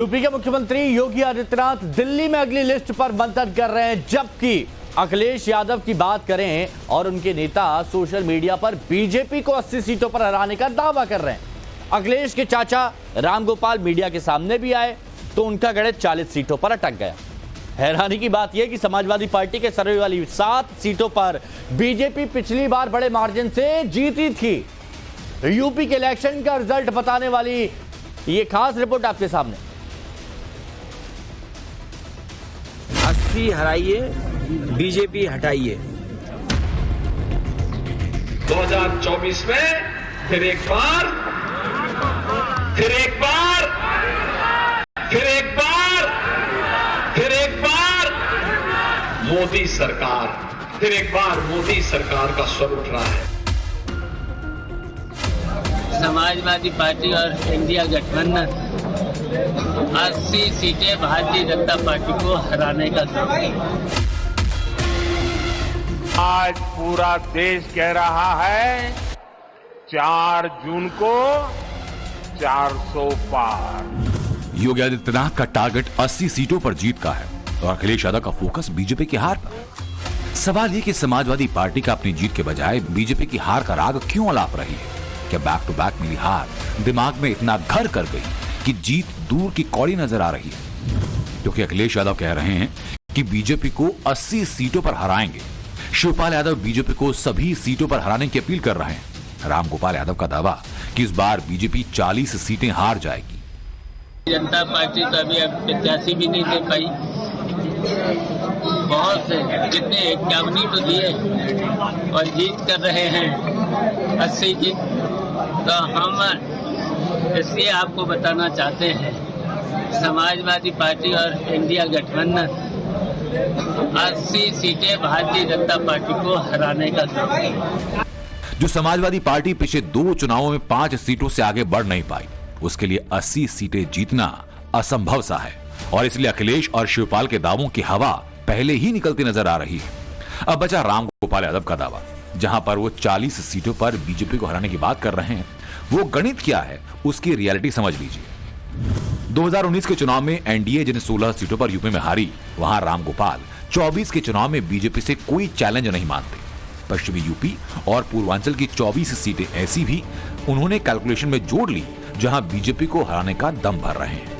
UP के मुख्यमंत्री योगी आदित्यनाथ दिल्ली में अगली लिस्ट पर मंथन कर रहे हैं, जबकि अखिलेश यादव की बात करें और उनके नेता सोशल मीडिया पर बीजेपी को 80 सीटों पर हराने का दावा कर रहे हैं। अखिलेश के चाचा रामगोपाल मीडिया के सामने भी आए तो उनका गणित 40 सीटों पर अटक गया। हैरानी की बात यह कि समाजवादी पार्टी के सर्वे वाली 7 सीटों पर बीजेपी पिछली बार बड़े मार्जिन से जीती थी। यूपी के इलेक्शन का रिजल्ट बताने वाली ये खास रिपोर्ट आपके सामने। 80 हराइए, बीजेपी हटाइए। 2024 में फिर एक बार मोदी सरकार, फिर एक बार मोदी सरकार का स्वर उठ रहा है। समाजवादी पार्टी और इंडिया गठबंधन 80 सीटें भारतीय जनता पार्टी को हराने का काम। आज पूरा देश कह रहा है 4 जून को 400 पार। योगी आदित्यनाथ का टारगेट 80 सीटों पर जीत का है और अखिलेश यादव का फोकस बीजेपी की हार पर। सवाल ये कि समाजवादी पार्टी का अपनी जीत के बजाय बीजेपी की हार का राग क्यों अलाप रही है? क्या बैक टू बैक मिली हार दिमाग में इतना घर कर गई कि जीत दूर की कौड़ी नजर आ रही है? क्योंकि अखिलेश यादव कह रहे हैं कि बीजेपी को 80 सीटों पर हराएंगे। शिवपाल यादव बीजेपी को सभी सीटों पर हराने की अपील कर रहे हैं। रामगोपाल यादव का दावा कि इस बार बीजेपी 40 सीटें हार जाएगी। जनता पार्टी तो अभी अब 85 भी नहीं दे पाई, बहुत से जितने 51 तो दिए और जीत कर रहे हैं 80 जीत। तो हम इसलिए आपको बताना चाहते हैं समाजवादी पार्टी और इंडिया गठबंधन 80 सीटें भारतीय जनता पार्टी को हराने का काम। जो समाजवादी पार्टी पिछले 2 चुनावों में 5 सीटों से आगे बढ़ नहीं पाई, उसके लिए 80 सीटें जीतना असंभव सा है और इसलिए अखिलेश और शिवपाल के दावों की हवा पहले ही निकलती नजर आ रही है। अब बचा रामगोपाल यादव का दावा, जहां पर वो 40 सीटों पर बीजेपी को हराने की बात कर रहे हैं। वो गणित क्या है उसकी रियलिटी समझ लीजिए। 2019 के चुनाव में एनडीए जिन 16 सीटों पर यूपी में हारी, वहां रामगोपाल 24 के चुनाव में बीजेपी से कोई चैलेंज नहीं मानते। पश्चिमी यूपी और पूर्वांचल की 24 सीटें ऐसी भी उन्होंने कैलकुलेशन में जोड़ ली जहां बीजेपी को हराने का दम भर रहे हैं।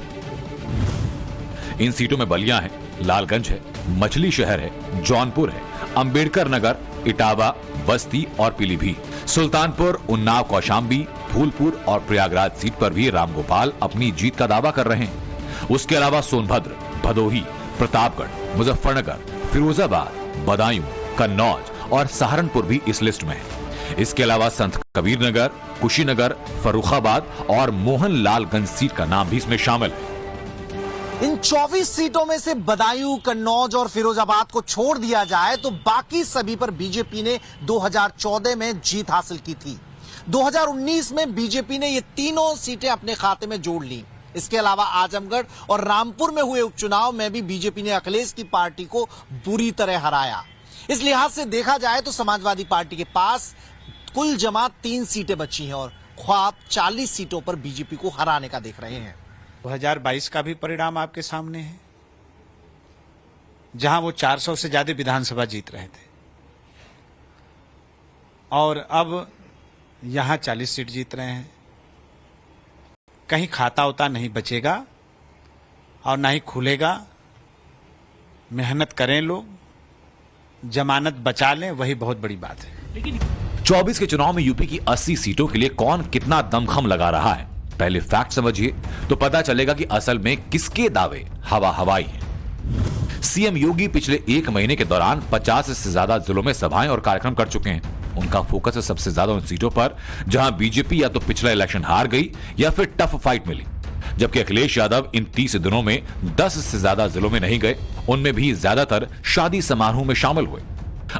इन सीटों में बलिया है, लालगंज है, मछली शहर है, जौनपुर है, अंबेडकर नगर, इटावा, बस्ती और पीलीभीत। सुल्तानपुर, उन्नाव, कौशाम्बी, फूलपुर और प्रयागराज सीट पर भी रामगोपाल अपनी जीत का दावा कर रहे हैं। उसके अलावा सोनभद्र, भदोही, प्रतापगढ़, मुजफ्फरनगर, फिरोजाबाद, बदायूं, कन्नौज और सहारनपुर भी इस लिस्ट में है। इसके अलावा संत कबीर नगर, कुशीनगर, फर्रुखाबाद और मोहनलालगंज सीट का नाम भी इसमें शामिल है। इन 24 सीटों में से बदायूं, कन्नौज और फिरोजाबाद को छोड़ दिया जाए तो बाकी सभी पर बीजेपी ने 2014 में जीत हासिल की थी। 2019 में बीजेपी ने ये तीनों सीटें अपने खाते में जोड़ ली। इसके अलावा आजमगढ़ और रामपुर में हुए उपचुनाव में भी बीजेपी ने अखिलेश की पार्टी को बुरी तरह हराया। इस लिहाज से देखा जाए तो समाजवादी पार्टी के पास कुल जमा 3 सीटें बची हैं और ख्वाब 40 सीटों पर बीजेपी को हराने का देख रहे हैं। 2022 का भी परिणाम आपके सामने है, जहां वो 400 से ज्यादा विधानसभा जीत रहे थे और अब यहां 40 सीट जीत रहे हैं। कहीं खाता उता नहीं बचेगा और ना ही खुलेगा। मेहनत करें लोग, जमानत बचा लें, वही बहुत बड़ी बात है। 24 के चुनाव में यूपी की 80 सीटों के लिए कौन कितना दमखम लगा रहा है, पहले फैक्ट समझिए तो पता चलेगा कि असल में किसके दावे हवा हवाई हैं। सीएम योगी पिछले 1 महीने के दौरान 50 से ज्यादा जिलों में सभाएं और कार्यक्रम कर चुके हैं। उनका फोकस है सबसे ज्यादा उन सीटों पर जहां बीजेपी या तो पिछला इलेक्शन हार गई या फिर टफ फाइट मिली, जबकि अखिलेश यादव इन 30 दिनों में 10 से ज्यादा जिलों में नहीं गए। उनमें भी ज्यादातर शादी समारोह में शामिल हुए।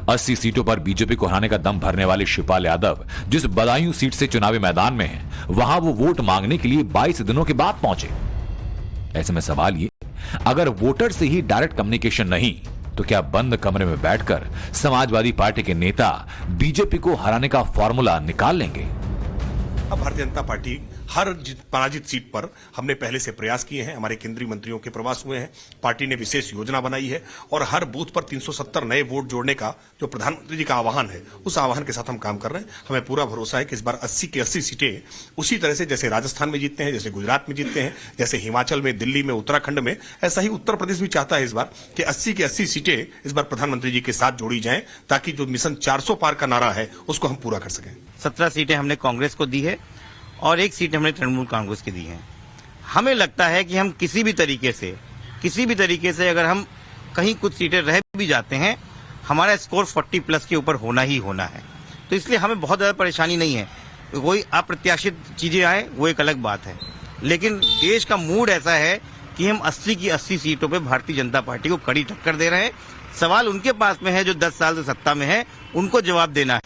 80 सीटों पर बीजेपी को हराने का दम भरने वाले शिवपाल यादव जिस बदायूं सीट से चुनावी मैदान में हैं, वहां वो वोट मांगने के लिए 22 दिनों के बाद पहुंचे। ऐसे में सवाल ये, अगर वोटर से ही डायरेक्ट कम्युनिकेशन नहीं तो क्या बंद कमरे में बैठकर समाजवादी पार्टी के नेता बीजेपी को हराने का फॉर्मूला निकाल लेंगे? अब भारतीय जनता पार्टी हर पराजित सीट पर हमने पहले से प्रयास किए हैं, हमारे केंद्रीय मंत्रियों के प्रवास हुए हैं, पार्टी ने विशेष योजना बनाई है और हर बूथ पर 370 नए वोट जोड़ने का जो प्रधानमंत्री जी का आह्वान है, उस आह्वान के साथ हम काम कर रहे हैं। हमें पूरा भरोसा है कि इस बार 80 की 80 सीटें उसी तरह से जैसे राजस्थान में जीतते हैं, जैसे गुजरात में जीतते हैं, जैसे हिमाचल में, दिल्ली में, उत्तराखंड में, ऐसा ही उत्तर प्रदेश भी चाहता है इस बार कि 80 की 80 सीटें इस बार प्रधानमंत्री जी के साथ जोड़ी जाएं, ताकि जो मिशन 400 पार का नारा है उसको हम पूरा कर सकें। 17 सीटें हमने कांग्रेस को दी है और 1 सीट हमने तृणमूल कांग्रेस की दी है। हमें लगता है कि हम किसी भी तरीके से अगर हम कहीं कुछ सीटें रह भी जाते हैं, हमारा स्कोर 40+ के ऊपर होना ही होना है। तो इसलिए हमें बहुत ज्यादा परेशानी नहीं है। कोई अप्रत्याशित चीजें आए वो एक अलग बात है, लेकिन देश का मूड ऐसा है कि हम 80 की 80 सीटों पे भारतीय जनता पार्टी को कड़ी टक्कर दे रहे हैं। सवाल उनके पास में है जो 10 साल से सत्ता में है, उनको जवाब देना है।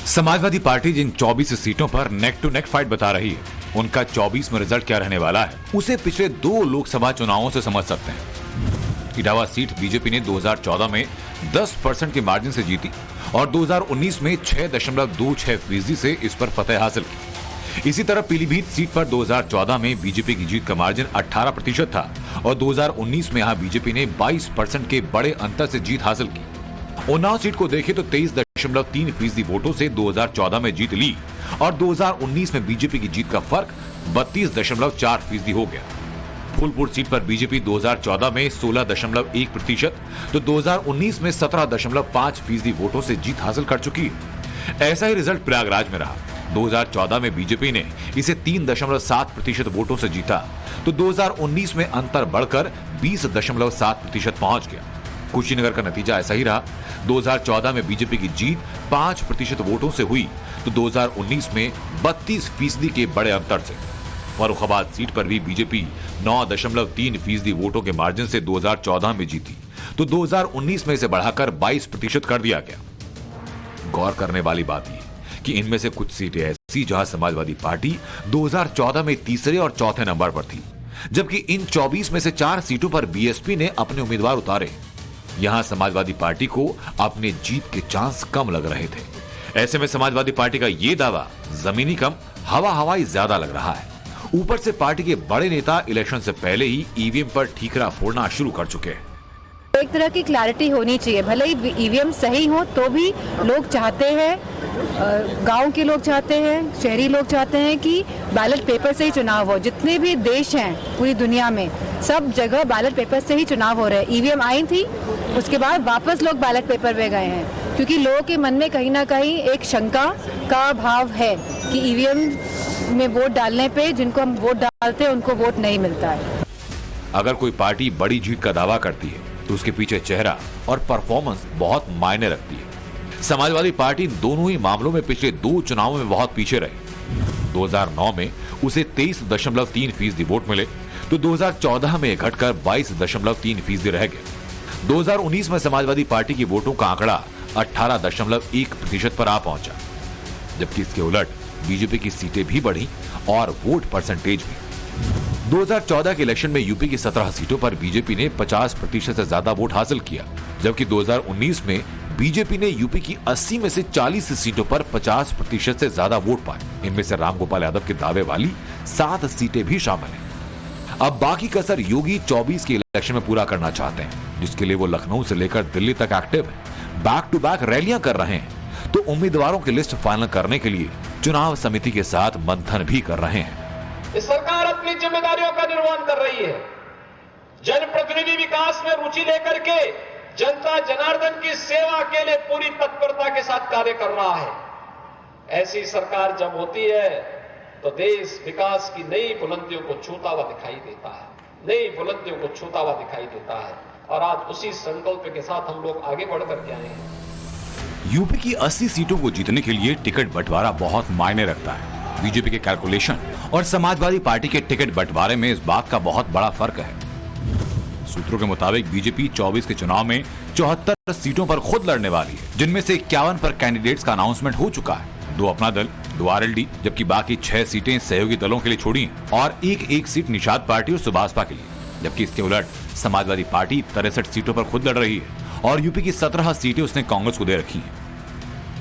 समाजवादी पार्टी जिन 24 सीटों पर नेक टू नेक फाइट बता रही है, उनका 24 में रिजल्ट क्या रहने वाला है उसे पिछले 2 लोकसभा चुनावों से समझ सकते हैं। इटावा सीट बीजेपी ने 2014 में 10% के मार्जिन से जीती और 2019 में 6.26% से इस पर फतेह हासिल की। इसी तरह पीलीभीत सीट पर 2014 में बीजेपी की जीत का मार्जिन 18% था और 2019 में यहां बीजेपी ने 22% के बड़े अंतर से जीत हासिल की। उन्नाव सीट को देखें तो 23.3% वोटों से 2014 में जीत ली और 2019 में बीजेपी की जीत का फर्क 32.4% हो गया। फूलपुर सीट पर बीजेपी 2014 में 16.1% तो 2019 में 17.5% वोटों से जीत हासिल कर चुकी है। ऐसा ही रिजल्ट प्रयागराज में रहा। 2014 में बीजेपी ने इसे 3.7% वोटों से जीता तो 2019 में अंतर बढ़कर 20.7% पहुंच गया। कुशीनगर का नतीजा ऐसा ही रहा। 2014 में बीजेपी की जीत 5% वोटों से हुई तो 2019 में 32% के बड़े अंतर से। फर्रुखाबाद सीट पर भी बीजेपी 9.3% वोटों के मार्जिन से 2014 में जीती तो 2019 में इसे बढ़ाकर 22% कर दिया गया। गौर करने वाली बात यह कि इनमें से कुछ सीटें ऐसी जहां समाजवादी पार्टी 2014 में तीसरे और चौथे नंबर पर थी, जबकि इन 24 में से 4 सीटों पर बीएसपी ने अपने उम्मीदवार उतारे। यहां समाजवादी पार्टी को अपने जीत के चांस कम लग रहे थे। ऐसे में समाजवादी पार्टी का यह दावा जमीनी कम हवाई ज्यादा लग रहा है। ऊपर से पार्टी के बड़े नेता इलेक्शन से पहले ही ईवीएम पर ठीकरा फोड़ना शुरू कर चुके हैं। एक तरह की क्लैरिटी होनी चाहिए। भले ही ईवीएम सही हो तो भी लोग चाहते हैं, गांव के लोग चाहते हैं, शहरी लोग चाहते हैं कि बैलेट पेपर से ही चुनाव हो। जितने भी देश हैं पूरी दुनिया में, सब जगह बैलेट पेपर से ही चुनाव हो रहे हैं। ईवीएम आई थी, उसके बाद वापस लोग बैलेट पेपर पे गए हैं, क्योंकि लोगों के मन में कहीं ना कहीं एक शंका का भाव है कि ईवीएम में वोट डालने पे जिनको हम वोट डालते हैं उनको वोट नहीं मिलता है। अगर कोई पार्टी बड़ी जीत का दावा करती है तो उसके पीछे चेहरा और परफॉर्मेंस बहुत मायने रखती है। समाजवादी पार्टी दोनों ही मामलों में पिछले 2 चुनावों में बहुत पीछे रही। 2009 में उसे 23.3% वोट मिले तो 2014 में घटकर 22.3% रह गए। 2019 में समाजवादी पार्टी की वोटों का आंकड़ा 18.1% पर आ पहुंचा, जबकि इसके उलट बीजेपी की सीटें भी बढ़ी और वोट परसेंटेज भी। 2014 के इलेक्शन में यूपी की 17 सीटों पर बीजेपी ने 50% से ज्यादा वोट हासिल किया, जबकि 2019 में बीजेपी ने यूपी की 80 में से 40 सीटों पर 50% से ज्यादा वोट पाए। इनमें से रामगोपाल यादव के दावे वाली 7 सीटें भी शामिल हैं। अब बाकी कसर योगी 24 के इलेक्शन में पूरा करना चाहते हैं, जिसके लिए वो लखनऊ से लेकर दिल्ली तक एक्टिव हैं, बैक टू बैक रैलियां कर रहे हैं, तो उम्मीदवारों की लिस्ट फाइनल करने के लिए चुनाव समिति के साथ मंथन भी कर रहे हैं। इस सरकार अपनी जिम्मेदारियों का निर्वहन कर रही है। जनप्रतिनिधि विकास में रुचि लेकर के जनता जनार्दन की सेवा के लिए पूरी तत्परता के साथ कार्य कर रहा है। ऐसी सरकार जब होती है तो देश विकास की नई बुलंदियों को छूता हुआ दिखाई देता है, नई बुलंदियों को छूता हुआ दिखाई देता है। और आज उसी संकल्प के साथ हम लोग आगे बढ़ करके आए हैं। यूपी की 80 सीटों को जीतने के लिए टिकट बंटवारा बहुत मायने रखता है। बीजेपी के कैलकुलेशन और समाजवादी पार्टी के टिकट बंटवारे में इस बात का बहुत बड़ा फर्क है। सूत्रों के मुताबिक बीजेपी 24 के चुनाव में 74 सीटों पर खुद लड़ने वाली है, जिनमें से 51 पर कैंडिडेट्स का अनाउंसमेंट हो चुका है। 2 अपना दल, 2 आरएलडी, जबकि बाकी 6 सीटें सहयोगी दलों के लिए छोड़ी हैं और एक सीट निषाद पार्टी और सुभाषपा के लिए। जबकि इसके उलट समाजवादी पार्टी 63 सीटों पर खुद लड़ रही है और यूपी की 17 सीटें उसने कांग्रेस को दे रखी हैं।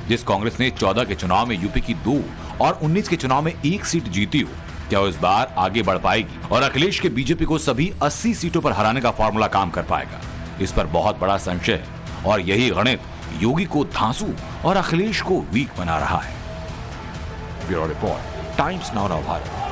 जिस कांग्रेस ने 14 के चुनाव में यूपी की 2 और 19 के चुनाव में 1 सीट जीती हो, क्या वो इस बार आगे बढ़ पाएगी और अखिलेश के बीजेपी को सभी 80 सीटों पर हराने का फॉर्मूला काम कर पाएगा? इस पर बहुत बड़ा संशय है और यही गणित योगी को धांसू और अखिलेश को वीक बना रहा है। Bureau report, times now Bharat.